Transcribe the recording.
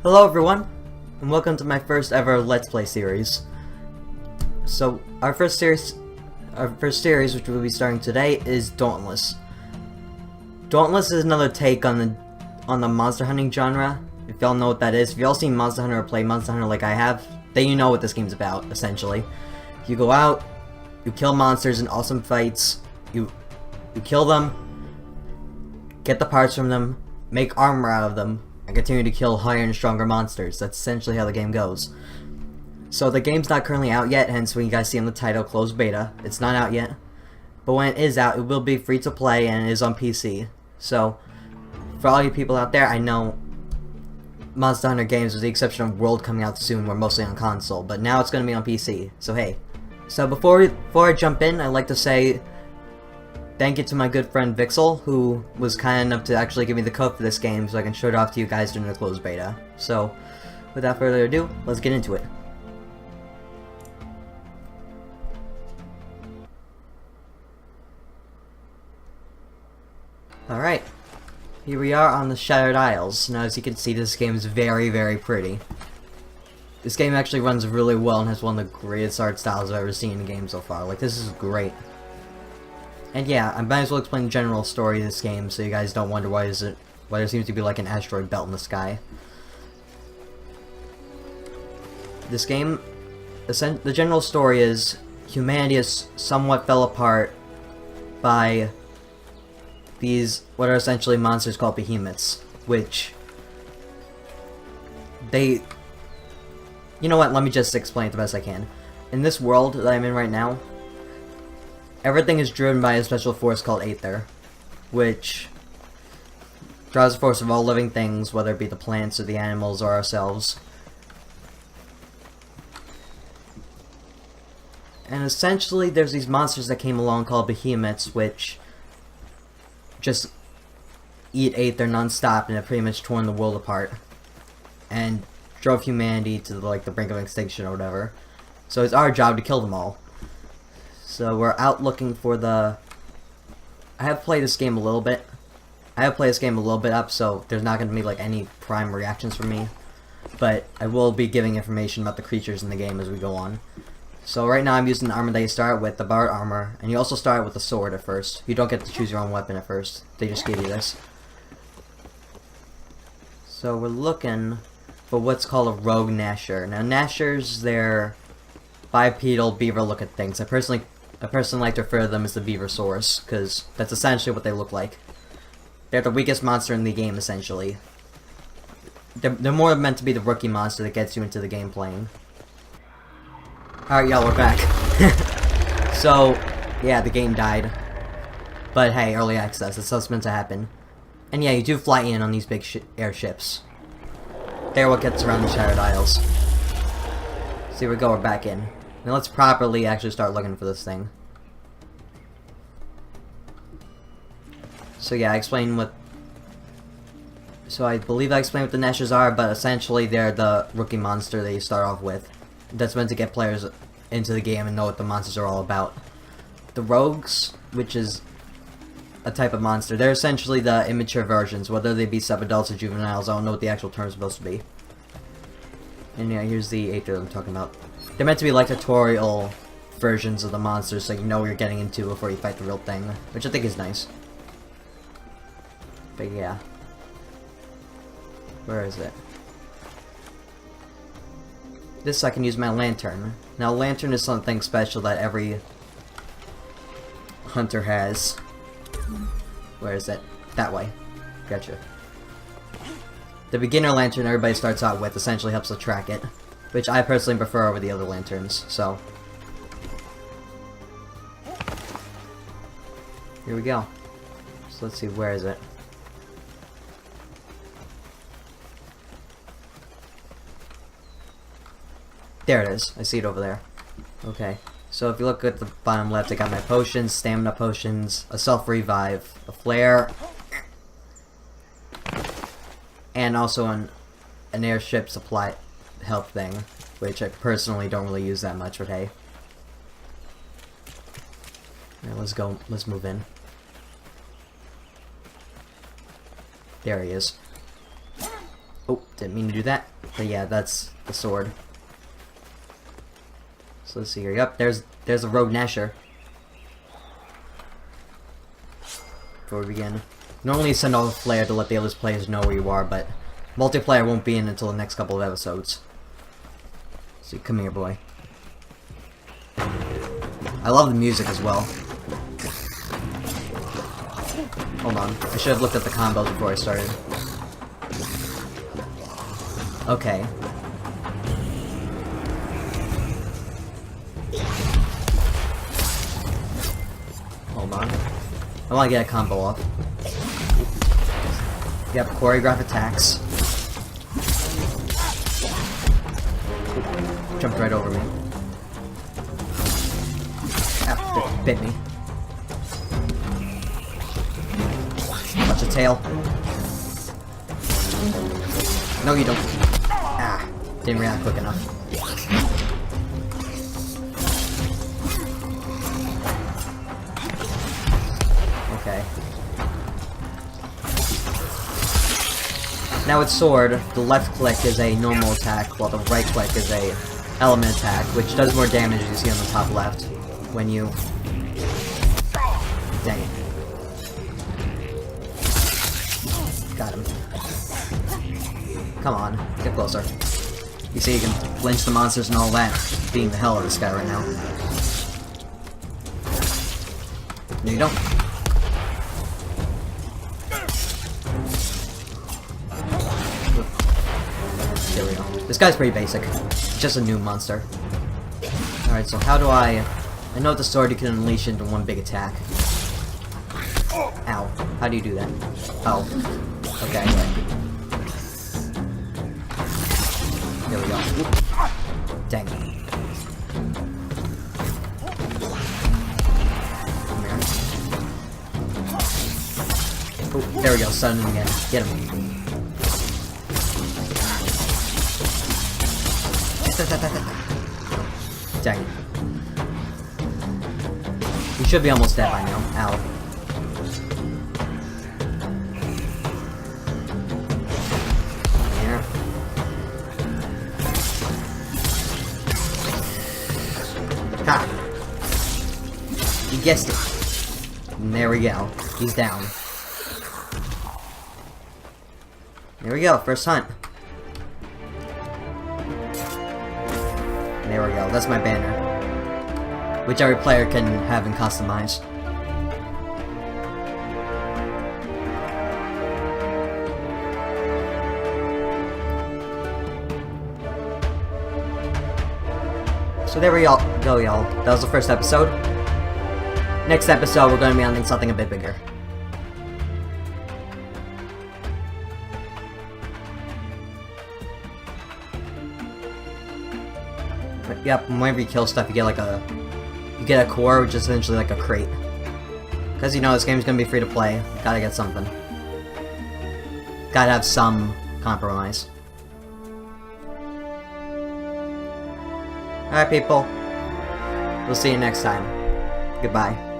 Hello everyone, and welcome to my first ever Let's Play series. So, our first series, which we'll be starting today, is Dauntless. Dauntless is another take on the monster hunting genre. If y'all know what that is, if y'all seen Monster Hunter or play Monster Hunter like I have, then you know what this game's about, essentially. You go out, you kill monsters in awesome fights, you kill them, get the parts from them, make armor out of them, and continue to kill higher and stronger monsters. That's essentially how the game goes. So the game's not currently out yet, hence when you guys see on the title, closed beta. It's not out yet. But when it is out, it will be free to play and it is on PC. So, for all you people out there, I know Monster Hunter games, with the exception of World coming out soon, were mostly on console, but now it's going to be on PC, so hey. So before I jump in, I'd like to say thank you to my good friend Vixel, who was kind enough to actually give me the code for this game so I can show it off to you guys during the closed beta. So, without further ado, let's get into it. Alright, here we are on the Shattered Isles. Now as you can see, this game is very, very pretty. This game actually runs really well and has one of the greatest art styles I've ever seen in a game so far. Like, this is great. And yeah, I might as well explain the general story of this game so you guys don't wonder why there seems to be like an asteroid belt in the sky. This game, the general story is humanity is somewhat fell apart by these, what are essentially monsters called behemoths, which you know what, let me just explain it the best I can. In this world that I'm in right now, everything is driven by a special force called Aether, which draws the force of all living things, whether it be the plants or the animals or ourselves. And essentially, there's these monsters that came along called behemoths, which just eat Aether non-stop and have pretty much torn the world apart and drove humanity to the brink of extinction or whatever. So it's our job to kill them all. So we're out looking for the... I have played this game a little bit. Up, so there's not going to be like any prime reactions from me. But I will be giving information about the creatures in the game as we go on. So right now I'm using the armor that you start with, the borrowed armor, and you also start with the sword at first. You don't get to choose your own weapon at first. They just give you this. So we're looking for what's called a rogue Nasher. Now Nashers, they're bipedal beaver-looking things. I personally like to refer to them as the Beaversaurus, because that's essentially what they look like. They're the weakest monster in the game, essentially. They're more meant to be the rookie monster that gets you into the game playing. Alright, y'all, we're back. So, yeah, the game died. But hey, early access, it's what's meant to happen. And yeah, you do fly in on these big airships. They're what gets around the Shattered Isles. So here we go, we're back in. Now let's properly actually start looking for this thing. So yeah, I believe I explained what the Nashers are, but essentially they're the rookie monster that you start off with. That's meant to get players into the game and know what the monsters are all about. The rogues, which is a type of monster, they're essentially the immature versions, whether they be sub-adults or juveniles. I don't know what the actual term is supposed to be. And yeah, here's the Aether I'm talking about. They're meant to be like tutorial versions of the monsters, so you know what you're getting into before you fight the real thing, which I think is nice. But yeah. Where is it? This I can use my lantern. Now lantern is something special that every hunter has. Where is it? That way. Gotcha. The beginner lantern everybody starts out with essentially helps to track it, which I personally prefer over the other lanterns, so. Here we go. So let's see, where is it? There it is. I see it over there. Okay. So if you look at the bottom left, I got my potions, stamina potions, a self-revive, a flare, and also an airship supply health thing, which I personally don't really use that much, but hey. Alright, let's go. Let's move in. There he is. Oh, didn't mean to do that. But yeah, that's the sword. So let's see here. Yep, there's a rogue Nasher. Before we begin. Normally send off a flare to let the other players know where you are, but multiplayer won't be in until the next couple of episodes. So come here, boy. I love the music as well. Hold on. I should have looked at the combos before I started. Okay. Hold on. I want to get a combo off. Yep, choreograph attacks. Jumped right over me. Ah, bit me. Watch the tail. No, you don't. Ah, didn't react quick enough. Okay. Now with sword, the left click is a normal attack, while the right click is a element attack, which does more damage as you see on the top left when you... Dang it. Got him. Come on, get closer. You see, you can lynch the monsters and all that, beating the hell out of this guy right now. No, you don't. There we go. This guy's pretty basic. Just a new monster. Alright, so how do I know with the sword you can unleash into one big attack. Ow. How do you do that? Oh. Okay, there we go. Dang it. Come here. Oh, there we go. Stun him again. Get him. Dang it. You should be almost dead by now. Ow. Here. Ha! You guessed it. And there we go. He's down. There we go. First hunt. There we go, that's my banner. Which every player can have and customize. So there we go, y'all. That was the first episode. Next episode, we're going to be on something a bit bigger. Yep, whenever you kill stuff, you get like you get a core, which is essentially like a crate. Because you know this game's gonna be free to play, gotta get something. Gotta have some compromise. Alright people, we'll see you next time. Goodbye.